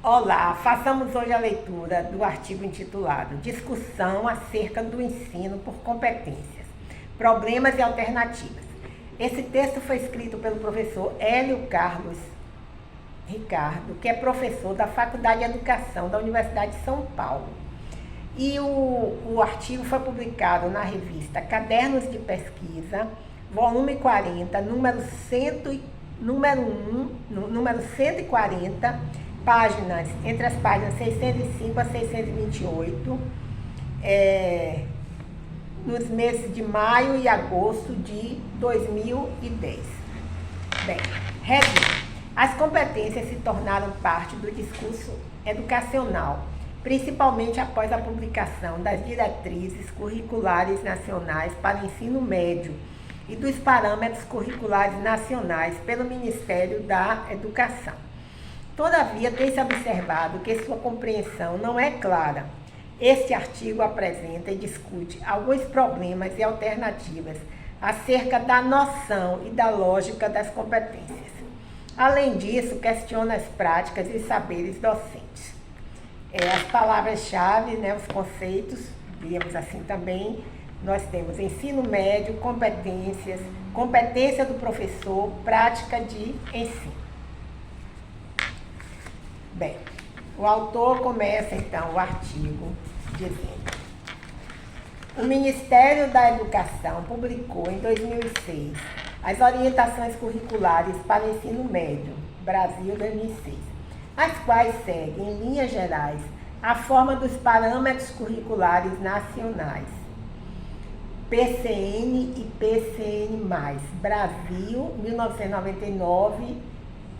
Olá, façamos hoje a leitura do artigo intitulado Discussão acerca do ensino por competências, problemas e alternativas. Esse texto foi escrito pelo professor Hélio Carlos Ricardo, que é professor da Faculdade de Educação da Universidade de São Paulo. E o artigo foi publicado na revista Cadernos de Pesquisa, volume 40, número 140, páginas, entre as páginas 605 a 628, nos meses de maio e agosto de 2010. Bem, resumo. As competências se tornaram parte do discurso educacional, principalmente após a publicação das diretrizes curriculares nacionais para o ensino médio e dos parâmetros curriculares nacionais pelo Ministério da Educação. Todavia, tem-se observado que sua compreensão não é clara. Este artigo apresenta e discute alguns problemas e alternativas acerca da noção e da lógica das competências. Além disso, questiona as práticas e saberes docentes. As palavras-chave, os conceitos, digamos assim também, nós temos ensino médio, competências, competência do professor, prática de ensino. Bem, o autor começa então o artigo dizendo: o Ministério da Educação publicou em 2006 as orientações curriculares para o ensino médio, Brasil 2006, as quais seguem, em linhas gerais, a forma dos parâmetros curriculares nacionais, PCN e PCN+, Brasil 1999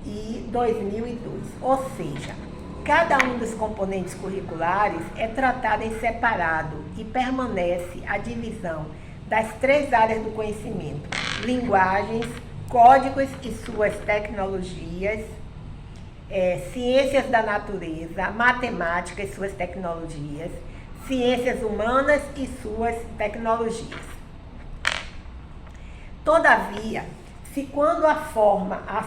e 2002. Ou seja, cada um dos componentes curriculares é tratado em separado e permanece a divisão das três áreas do conhecimento: linguagens, códigos e suas tecnologias, ciências da natureza, matemática e suas tecnologias, ciências humanas e suas tecnologias. Todavia, quanto à forma há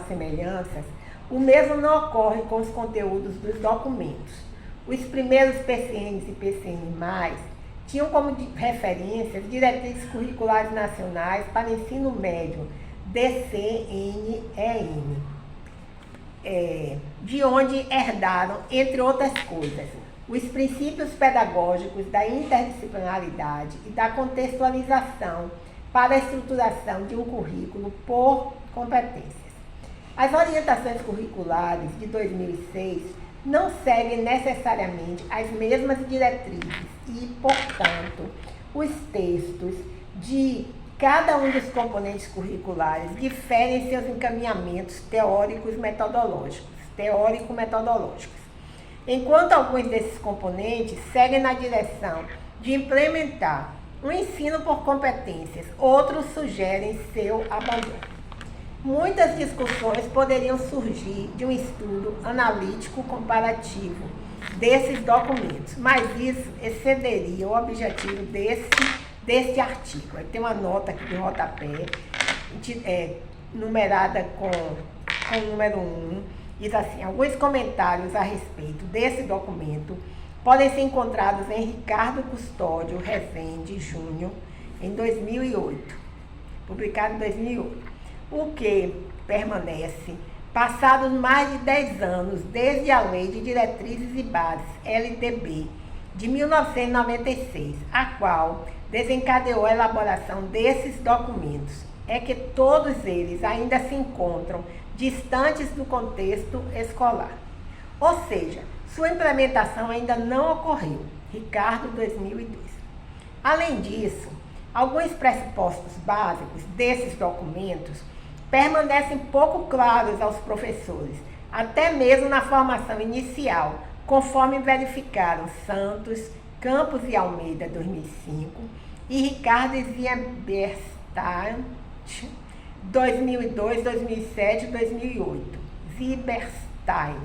semelhanças, o mesmo não ocorre com os conteúdos dos documentos. Os primeiros PCNs e PCN+, tinham como referência diretrizes curriculares nacionais para ensino médio, DCNEN, de onde herdaram, entre outras coisas, os princípios pedagógicos da interdisciplinaridade e da contextualização para a estruturação de um currículo por competências. As orientações curriculares de 2006 não seguem necessariamente as mesmas diretrizes e, portanto, os textos de cada um dos componentes curriculares diferem em seus encaminhamentos teórico-metodológicos. Enquanto alguns desses componentes seguem na direção de implementar o ensino por competências, outros sugerem seu abandono. Muitas discussões poderiam surgir de um estudo analítico comparativo desses documentos, mas isso excederia o objetivo deste artigo. Aí tem uma nota aqui de rodapé, numerada com o número 1, diz assim: alguns comentários a respeito desse documento podem ser encontrados em Ricardo Custódio Rezende Júnior, em 2008, publicado em 2008. O que permanece, passados mais de 10 anos desde a Lei de Diretrizes e Bases, LDB, de 1996, a qual desencadeou a elaboração desses documentos, é que todos eles ainda se encontram distantes do contexto escolar. Ou seja, sua implementação ainda não ocorreu. Ricardo, 2002. Além disso, alguns pressupostos básicos desses documentos permanecem pouco claros aos professores, até mesmo na formação inicial, conforme verificaram Santos, Campos e Almeida, 2005, e Ricardo Zieberstein, 2002, 2007 e 2008. Zieberstein.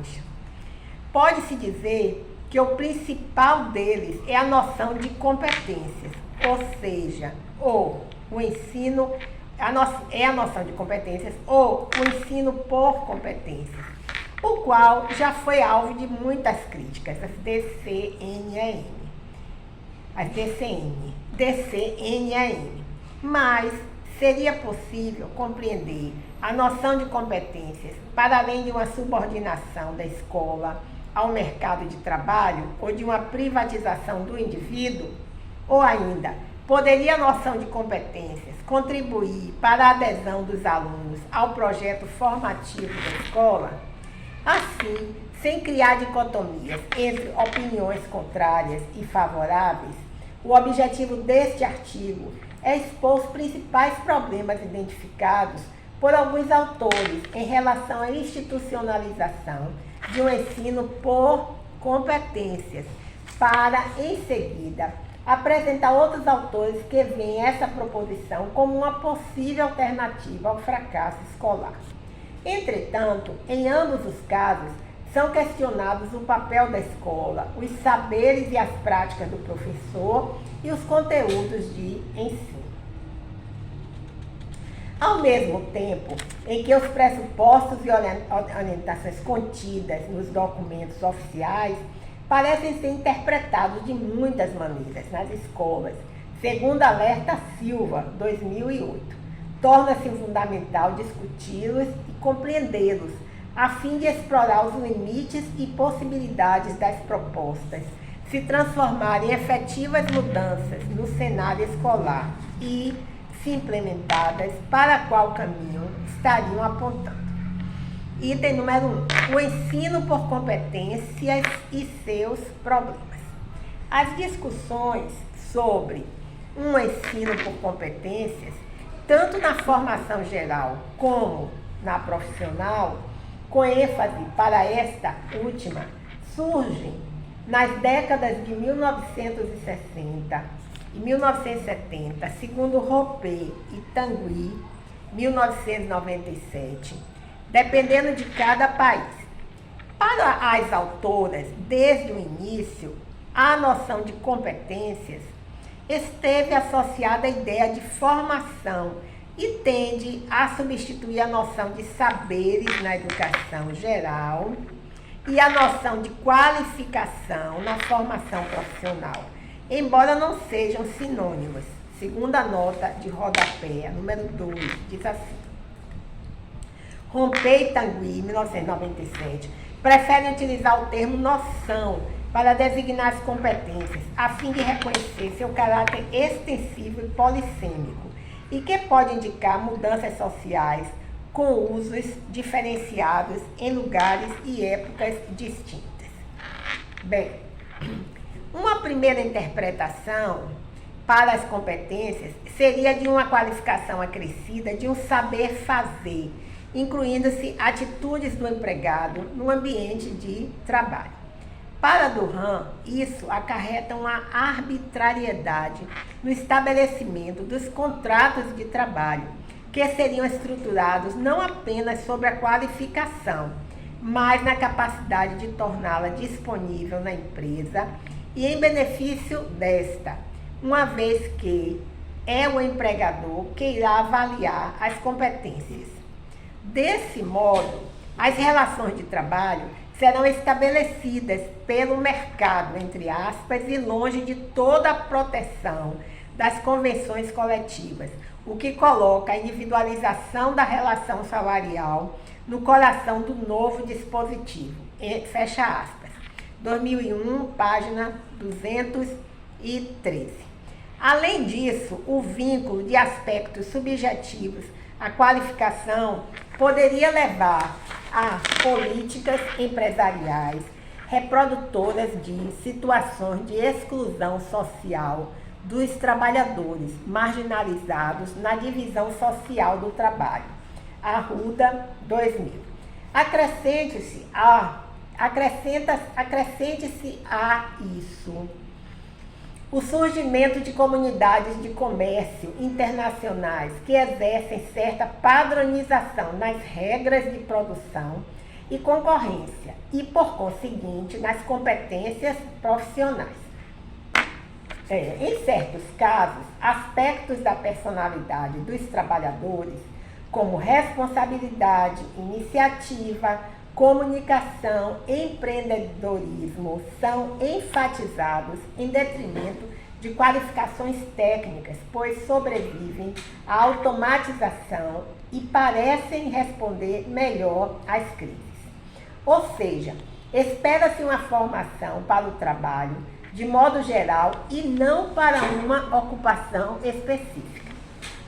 Pode-se dizer que o principal deles é a noção de competências, ou seja, o ensino é a noção de competências ou o ensino por competências, o qual já foi alvo de muitas críticas, as DCNAM, mas seria possível compreender a noção de competências para além de uma subordinação da escola ao mercado de trabalho ou de uma privatização do indivíduo? Ou ainda, poderia a noção de competências contribuir para a adesão dos alunos ao projeto formativo da escola? Assim, sem criar dicotomias entre opiniões contrárias e favoráveis, o objetivo deste artigo é expor os principais problemas identificados por alguns autores em relação à institucionalização de um ensino por competências, para, em seguida, apresentar outros autores que veem essa proposição como uma possível alternativa ao fracasso escolar. Entretanto, em ambos os casos, são questionados o papel da escola, os saberes e as práticas do professor e os conteúdos de ensino. Ao mesmo tempo em que os pressupostos e orientações contidas nos documentos oficiais parecem ser interpretados de muitas maneiras nas escolas, segundo alerta Silva, 2008. Torna-se fundamental discuti-los e compreendê-los, a fim de explorar os limites e possibilidades das propostas, se transformarem em efetivas mudanças no cenário escolar e, se implementadas, para qual caminho estariam apontando. Item número 1. O ensino por competências e seus problemas. As discussões sobre um ensino por competências, tanto na formação geral como na profissional, com ênfase para esta última, surgem nas décadas de 1960 e 1970, segundo Ropé e Tanguy, 1997, dependendo de cada país. Para as autoras, desde o início, a noção de competências esteve associada à ideia de formação e tende a substituir a noção de saberes na educação geral e a noção de qualificação na formação profissional, embora não sejam sinônimos. Segunda nota de rodapé, número 2, diz assim: Ropé e Tanguy, 1997, preferem utilizar o termo noção para designar as competências, a fim de reconhecer seu caráter extensivo e polissêmico, e que pode indicar mudanças sociais com usos diferenciados em lugares e épocas distintas. Bem, uma primeira interpretação para as competências seria de uma qualificação acrescida de um saber fazer, incluindo-se atitudes do empregado no ambiente de trabalho. Para Durkheim, isso acarreta uma arbitrariedade no estabelecimento dos contratos de trabalho, que seriam estruturados não apenas sobre a qualificação, mas na capacidade de torná-la disponível na empresa e em benefício desta, uma vez que é o empregador que irá avaliar as competências. Desse modo, as relações de trabalho serão estabelecidas pelo mercado, entre aspas, e longe de toda a proteção das convenções coletivas, o que coloca a individualização da relação salarial no coração do novo dispositivo. Fecha aspas. 2001, página 213. Além disso, o vínculo de aspectos subjetivos à qualificação poderia levar a políticas empresariais reprodutoras de situações de exclusão social dos trabalhadores marginalizados na divisão social do trabalho. Arruda, 2000. Acrescente-se a isso o surgimento de comunidades de comércio internacionais que exercem certa padronização nas regras de produção e concorrência e, por conseguinte, nas competências profissionais. Em certos casos, aspectos da personalidade dos trabalhadores, como responsabilidade, iniciativa, comunicação, empreendedorismo, são enfatizados em detrimento de qualificações técnicas, pois sobrevivem à automatização e parecem responder melhor às crises. Ou seja, espera-se uma formação para o trabalho de modo geral e não para uma ocupação específica.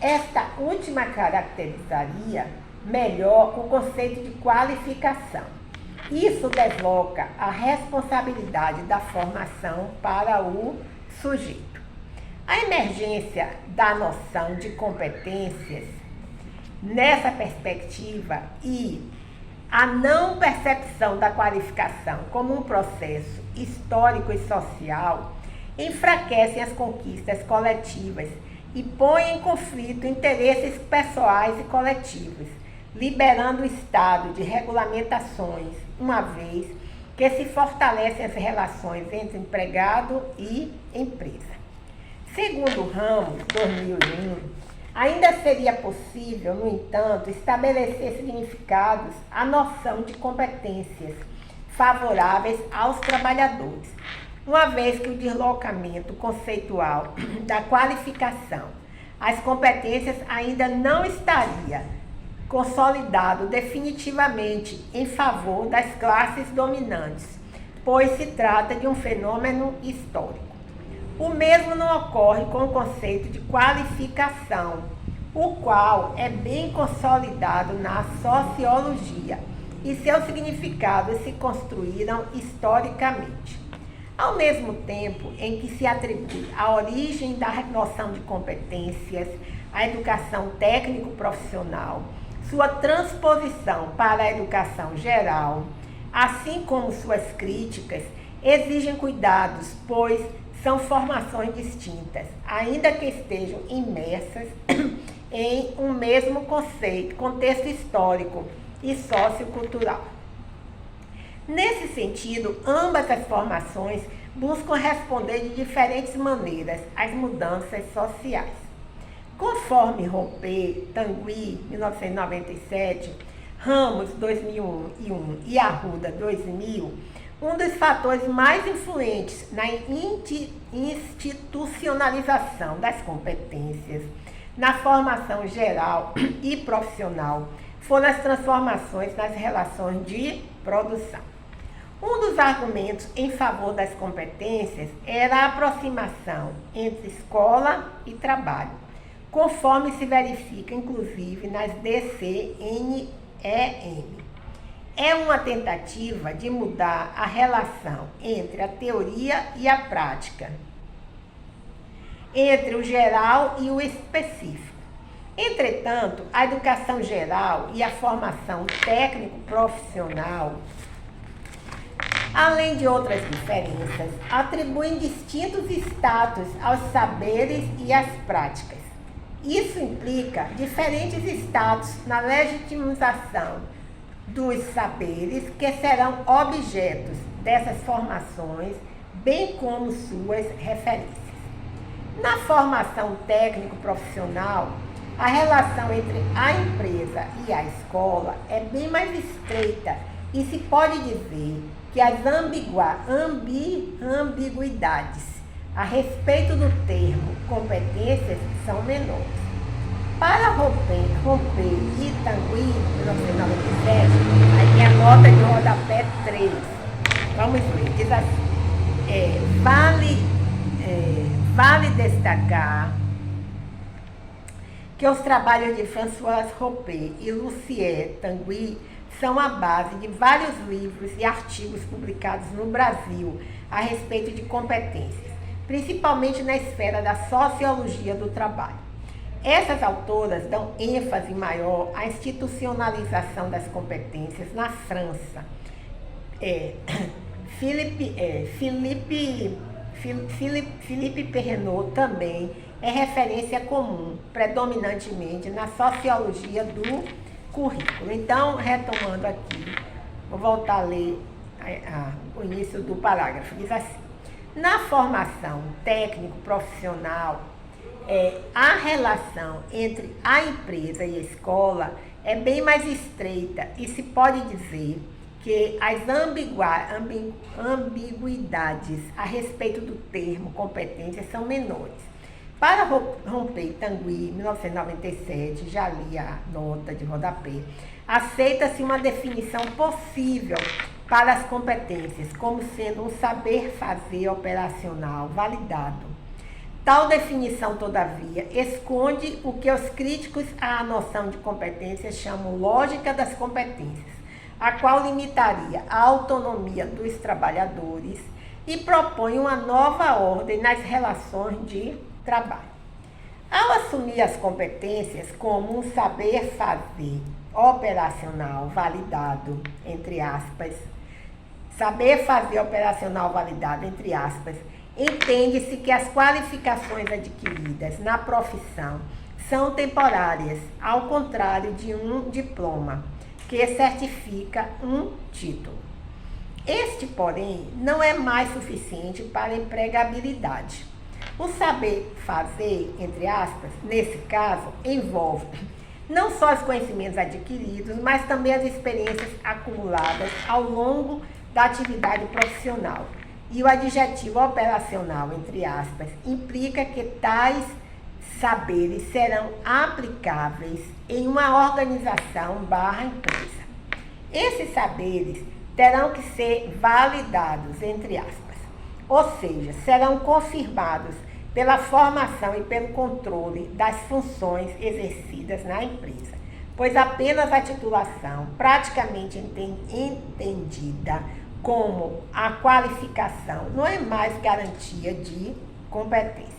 Esta última caracterizaria melhor o conceito de qualificação. Isso desloca a responsabilidade da formação para o sujeito. A emergência da noção de competências nessa perspectiva e a não percepção da qualificação como um processo histórico e social enfraquecem as conquistas coletivas e põem em conflito interesses pessoais e coletivos, liberando o Estado de regulamentações, uma vez que se fortalecem as relações entre empregado e empresa. Segundo Ramos, 2001, ainda seria possível, no entanto, estabelecer significados à noção de competências favoráveis aos trabalhadores, uma vez que o deslocamento conceitual da qualificação às competências ainda não estaria consolidado definitivamente em favor das classes dominantes, pois se trata de um fenômeno histórico. O mesmo não ocorre com o conceito de qualificação, o qual é bem consolidado na sociologia e seus significados se construíram historicamente. Ao mesmo tempo em que se atribui a origem da noção de competências à educação técnico-profissional, sua transposição para a educação geral, assim como suas críticas, exigem cuidados, pois são formações distintas, ainda que estejam imersas em um mesmo contexto histórico e sociocultural. Nesse sentido, ambas as formações buscam responder de diferentes maneiras às mudanças sociais. Conforme Rompé, Tanguy, 1997, Ramos, 2001 e Arruda, 2000, um dos fatores mais influentes na institucionalização das competências, na formação geral e profissional, foram as transformações nas relações de produção. Um dos argumentos em favor das competências era a aproximação entre escola e trabalho, conforme se verifica inclusive nas DCNEM. É uma tentativa de mudar a relação entre a teoria e a prática, entre o geral e o específico. Entretanto, a educação geral e a formação técnico-profissional, além de outras diferenças, atribuem distintos status aos saberes e às práticas. Isso implica diferentes status na legitimização dos saberes que serão objetos dessas formações, bem como suas referências. Na formação técnico-profissional, a relação entre a empresa e a escola é bem mais estreita e se pode dizer que as ambiguidades a respeito do termo competências são menores. Para Rompé e Tanguy, 1997, aí tem a nota de rodapé 3. Vamos ver, diz assim, vale destacar que os trabalhos de François Rompé e Lucien Tanguy são a base de vários livros e artigos publicados no Brasil a respeito de competências, principalmente na esfera da sociologia do trabalho. Essas autoras dão ênfase maior à institucionalização das competências na França. Philippe Perrenot também é referência comum, predominantemente na sociologia do currículo. Então, retomando aqui, vou voltar a ler o início do parágrafo. Diz assim: Na formação técnico-profissional, a relação entre a empresa e a escola é bem mais estreita e se pode dizer que as ambiguidades a respeito do termo competência são menores. Para romper Tanguy, 1997, já li a nota de rodapé, aceita-se uma definição possível para as competências, como sendo um saber fazer operacional validado. Tal definição, todavia, esconde o que os críticos à noção de competência chamam lógica das competências, a qual limitaria a autonomia dos trabalhadores e propõe uma nova ordem nas relações de trabalho. Ao assumir as competências como um saber fazer operacional validado, entre aspas, saber fazer operacional validado, entre aspas, entende-se que as qualificações adquiridas na profissão são temporárias, ao contrário de um diploma, que certifica um título. Este, porém, não é mais suficiente para a empregabilidade. O saber fazer, entre aspas, nesse caso, envolve não só os conhecimentos adquiridos, mas também as experiências acumuladas ao longo da atividade profissional. E o adjetivo operacional, entre aspas, implica que tais saberes serão aplicáveis em uma organização / empresa. Esses saberes terão que ser validados, entre aspas, ou seja, serão confirmados pela formação e pelo controle das funções exercidas na empresa, pois apenas a titulação, praticamente entendida como a qualificação, não é mais garantia de competência.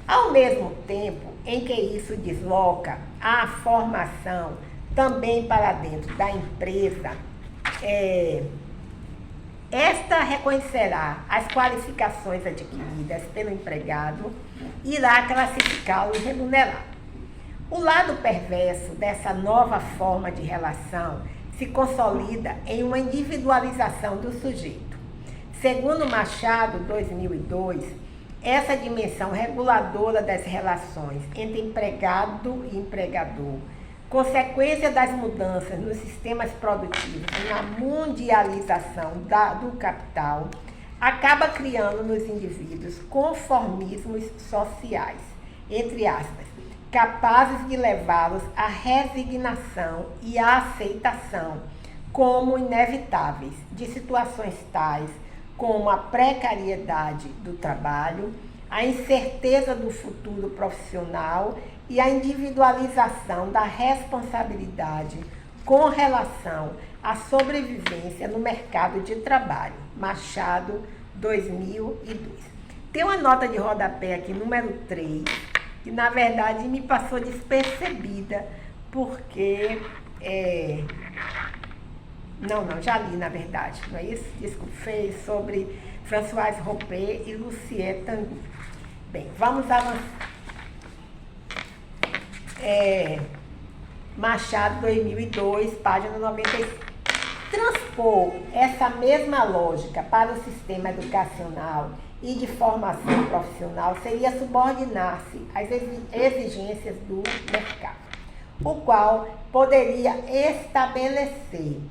Ao mesmo tempo em que isso desloca a formação também para dentro da empresa, esta reconhecerá as qualificações adquiridas pelo empregado e irá classificá-lo e remunerá. O lado perverso dessa nova forma de relação se consolida em uma individualização do sujeito. Segundo Machado, 2002, essa dimensão reguladora das relações entre empregado e empregador, consequência das mudanças nos sistemas produtivos e na mundialização do capital, acaba criando nos indivíduos conformismos sociais, entre aspas, capazes de levá-los à resignação e à aceitação como inevitáveis de situações tais como a precariedade do trabalho, a incerteza do futuro profissional e a individualização da responsabilidade com relação à sobrevivência no mercado de trabalho. Machado, 2002. Tem uma nota de rodapé aqui, número 3, que na verdade me passou despercebida, porque Não, já li, na verdade, não é isso? Desculpe, fez sobre Françoise Roppé e Lucien Tanguy. Bem, vamos avançar. Machado, 2002, página 95. Transpor essa mesma lógica para o sistema educacional e de formação profissional seria subordinar-se às exigências do mercado, o qual poderia estabelecer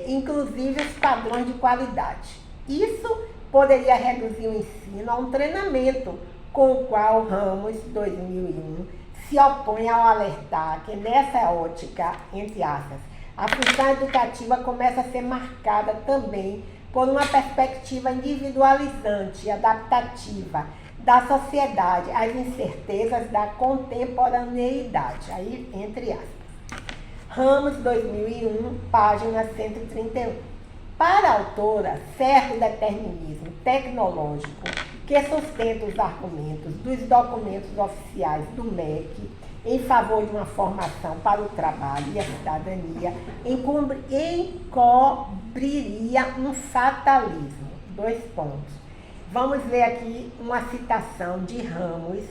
inclusive os padrões de qualidade. Isso poderia reduzir o ensino a um treinamento com o qual Ramos, 2001, se opõe ao alertar que nessa ótica, entre aspas, a função educativa começa a ser marcada também por uma perspectiva individualizante e adaptativa da sociedade às incertezas da contemporaneidade, aí entre aspas. Ramos, 2001, página 131. Para a autora, certo determinismo tecnológico que sustenta os argumentos dos documentos oficiais do MEC em favor de uma formação para o trabalho e a cidadania encobriria um fatalismo. 2 pontos. Vamos ver aqui uma citação de Ramos,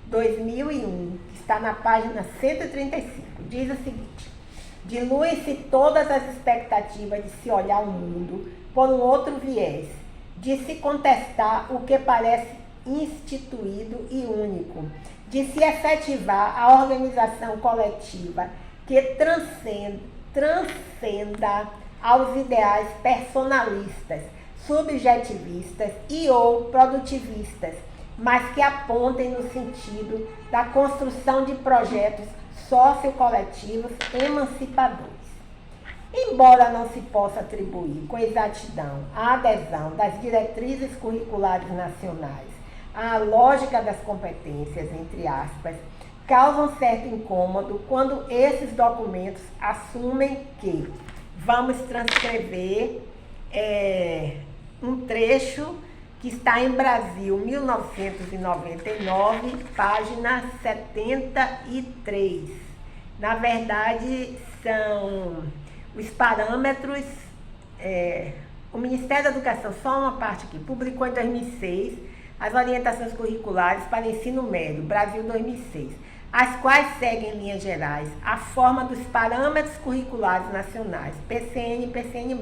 2001, que está na página 135. Diz o seguinte: Dilui-se todas as expectativas de se olhar o mundo por um outro viés, de se contestar o que parece instituído e único, de se efetivar a organização coletiva que transcenda aos ideais personalistas, subjetivistas e ou produtivistas, mas que apontem no sentido da construção de projetos sociocoletivos emancipadores. Embora não se possa atribuir com exatidão a adesão das diretrizes curriculares nacionais à lógica das competências, entre aspas, causam certo incômodo quando esses documentos assumem que vamos transcrever um trecho que está em Brasil, 1999, página 73. Na verdade, são os parâmetros, o Ministério da Educação, só uma parte aqui, publicou em 2006 as orientações curriculares para ensino médio, Brasil 2006, as quais seguem em linhas gerais a forma dos parâmetros curriculares nacionais, PCN e PCN+,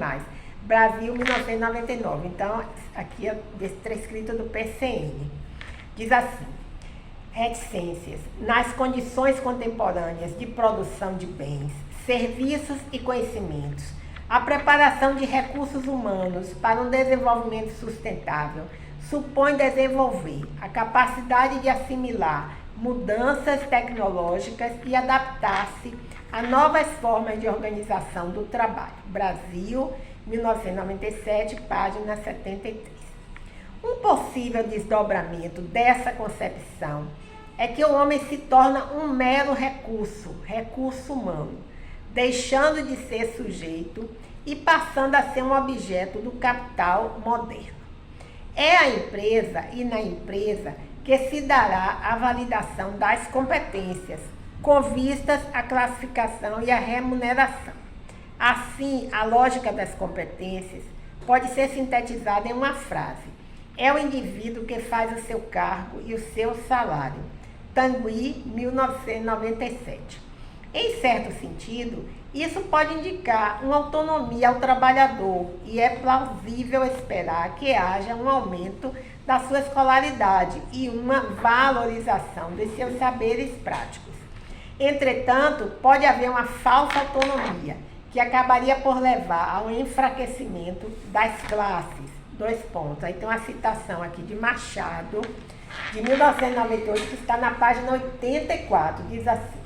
Brasil 1999. Então, aqui é transcrito do PCN. Diz assim: reticências nas condições contemporâneas de produção de bens, serviços e conhecimentos, a preparação de recursos humanos para um desenvolvimento sustentável supõe desenvolver a capacidade de assimilar mudanças tecnológicas e adaptar-se a novas formas de organização do trabalho. Brasil, 1997, página 73. Um possível desdobramento dessa concepção é que o homem se torna um mero recurso humano, deixando de ser sujeito e passando a ser um objeto do capital moderno. É a empresa e na empresa que se dará a validação das competências, com vistas à classificação e à remuneração. Assim, a lógica das competências pode ser sintetizada em uma frase: é o indivíduo que faz o seu cargo e o seu salário. Tanguy, 1997. Em certo sentido, isso pode indicar uma autonomia ao trabalhador e é plausível esperar que haja um aumento da sua escolaridade e uma valorização de seus saberes práticos. Entretanto, pode haver uma falsa autonomia, que acabaria por levar ao enfraquecimento das classes. Aí tem uma citação aqui de Machado, de 1998, que está na página 84, diz assim: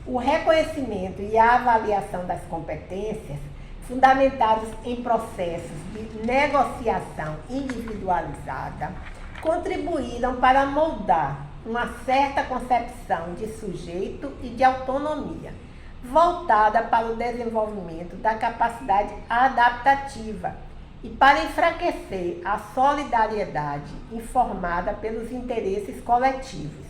o reconhecimento e a avaliação das competências, fundamentados em processos de negociação individualizada, contribuíram para moldar uma certa concepção de sujeito e de autonomia, voltada para o desenvolvimento da capacidade adaptativa e para enfraquecer a solidariedade informada pelos interesses coletivos,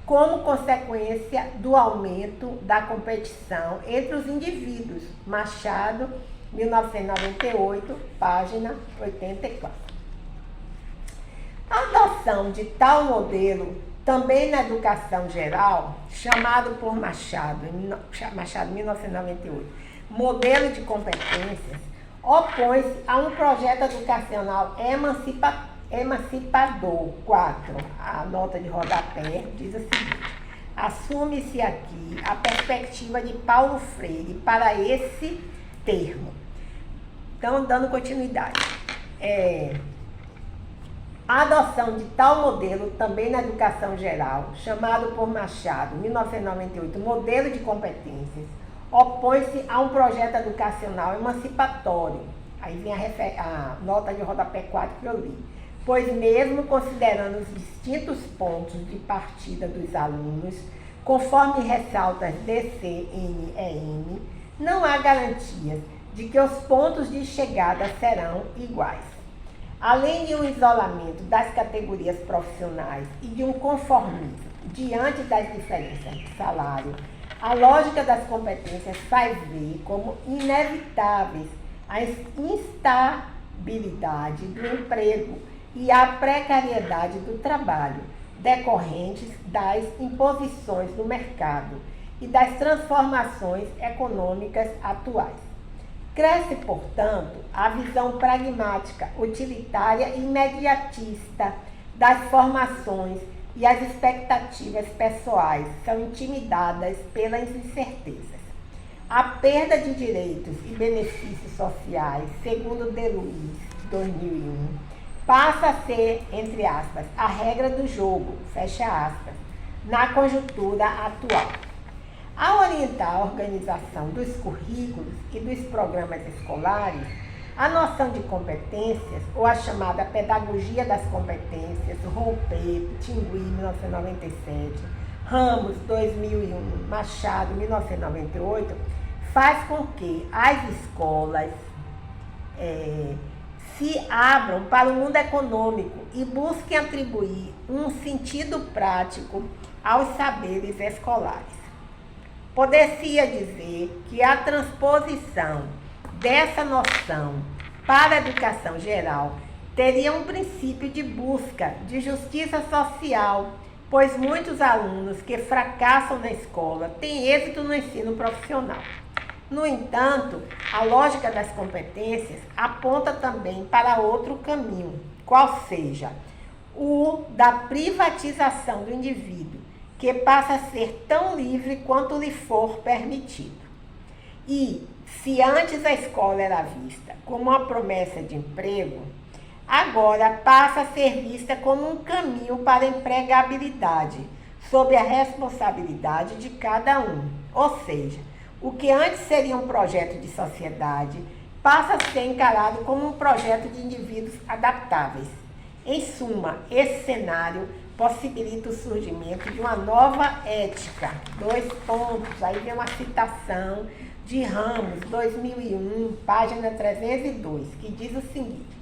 como consequência do aumento da competição entre os indivíduos. Machado, 1998, página 84. A adoção de tal modelo, também na educação geral, chamado por Machado, 1998, modelo de competências, opõe-se a um projeto educacional emancipador. 4. A nota de rodapé diz o seguinte: assume-se aqui a perspectiva de Paulo Freire para esse termo. Então, dando continuidade. A adoção de tal modelo, também na educação geral, chamado por Machado, 1998, modelo de competências, opõe-se a um projeto educacional emancipatório. Aí vem a nota de rodapé 4 que eu li. Pois mesmo considerando os distintos pontos de partida dos alunos, conforme ressalta as DCNEM, não há garantias de que os pontos de chegada serão iguais. Além de um isolamento das categorias profissionais e de um conformismo diante das diferenças de salário, a lógica das competências faz ver como inevitáveis a instabilidade do emprego e a precariedade do trabalho, decorrentes das imposições do mercado, e das transformações econômicas atuais. Cresce, portanto, a visão pragmática, utilitária e imediatista das formações e as expectativas pessoais são intimidadas pelas incertezas. A perda de direitos e benefícios sociais, segundo DeLuise, 2001, passa a ser, entre aspas, a regra do jogo, fecha aspas, na conjuntura atual. Ao orientar a organização dos currículos e dos programas escolares, a noção de competências, ou a chamada pedagogia das competências, Roupeto, Tingui, 1997, Ramos, 2001, Machado, 1998, faz com que as escolas se abram para o mundo econômico e busquem atribuir um sentido prático aos saberes escolares. Poder-se dizer que a transposição dessa noção para a educação geral teria um princípio de busca de justiça social, pois muitos alunos que fracassam na escola têm êxito no ensino profissional. No entanto, a lógica das competências aponta também para outro caminho, qual seja o da privatização do indivíduo, que passa a ser tão livre quanto lhe for permitido. E, se antes a escola era vista como uma promessa de emprego, agora passa a ser vista como um caminho para a empregabilidade, sob a responsabilidade de cada um. Ou seja, o que antes seria um projeto de sociedade passa a ser encarado como um projeto de indivíduos adaptáveis. Em suma, esse cenário possibilita o surgimento de uma nova ética. 2 pontos, aí vem uma citação de Ramos, 2001, página 302, que diz o seguinte: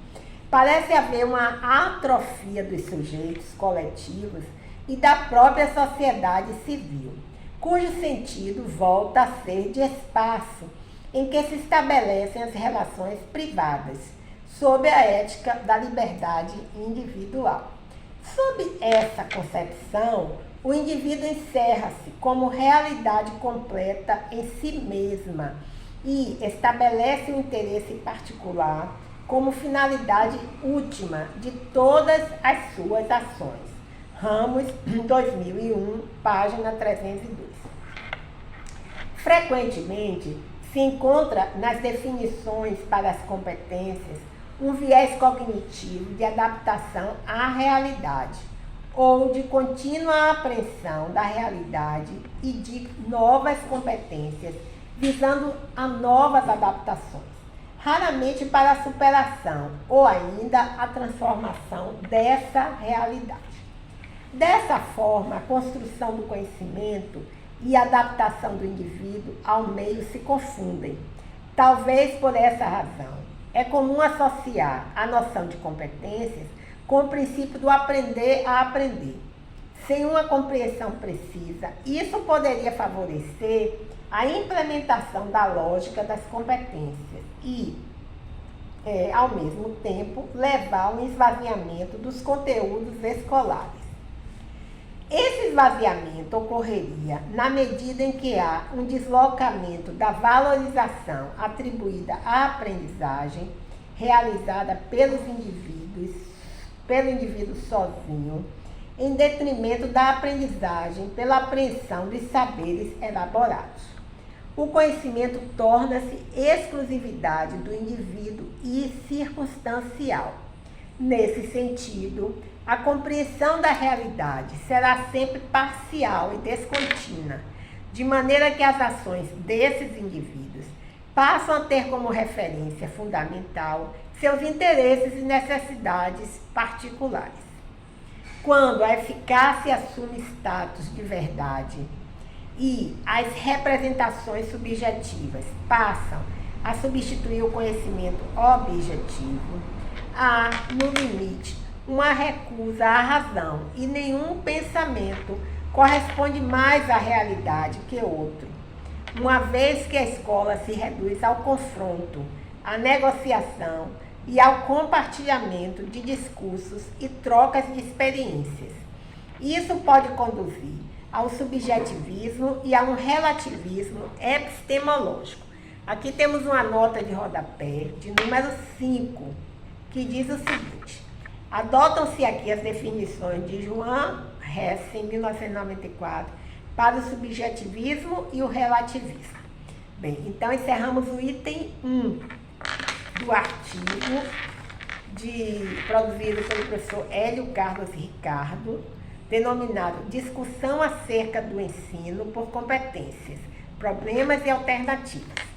parece haver uma atrofia dos sujeitos coletivos e da própria sociedade civil, cujo sentido volta a ser de espaço em que se estabelecem as relações privadas, sob a ética da liberdade individual. Sob essa concepção, o indivíduo encerra-se como realidade completa em si mesma e estabelece o interesse particular como finalidade última de todas as suas ações. Ramos, 2001, página 302. Frequentemente, se encontra nas definições para as competências um viés cognitivo de adaptação à realidade, ou de contínua apreensão da realidade e de novas competências, visando a novas adaptações, raramente para a superação ou ainda a transformação dessa realidade. Dessa forma, a construção do conhecimento e a adaptação do indivíduo ao meio se confundem. Talvez por essa razão, é comum associar a noção de competências com o princípio do aprender a aprender. Sem uma compreensão precisa, isso poderia favorecer a implementação da lógica das competências e, ao mesmo tempo, levar ao esvaziamento dos conteúdos escolares. Esse esvaziamento ocorreria na medida em que há um deslocamento da valorização atribuída à aprendizagem realizada pelo indivíduo sozinho, em detrimento da aprendizagem pela apreensão de saberes elaborados. O conhecimento torna-se exclusividade do indivíduo e circunstancial. Nesse sentido, a compreensão da realidade será sempre parcial e descontínua, de maneira que as ações desses indivíduos passam a ter como referência fundamental seus interesses e necessidades particulares. Quando a eficácia assume status de verdade e as representações subjetivas passam a substituir o conhecimento objetivo, há, no limite, uma recusa à razão e nenhum pensamento corresponde mais à realidade que outro, uma vez que a escola se reduz ao confronto, à negociação e ao compartilhamento de discursos e trocas de experiências. Isso pode conduzir ao subjetivismo e a um relativismo epistemológico. Aqui temos uma nota de rodapé, de número 5, que diz o seguinte: adotam-se aqui as definições de Joan Hesse, em 1994, para o subjetivismo e o relativismo. Bem, então encerramos o item 1 do artigo produzido pelo professor Hélio Carlos Ricardo, denominado Discussão acerca do ensino por competências, problemas e alternativas.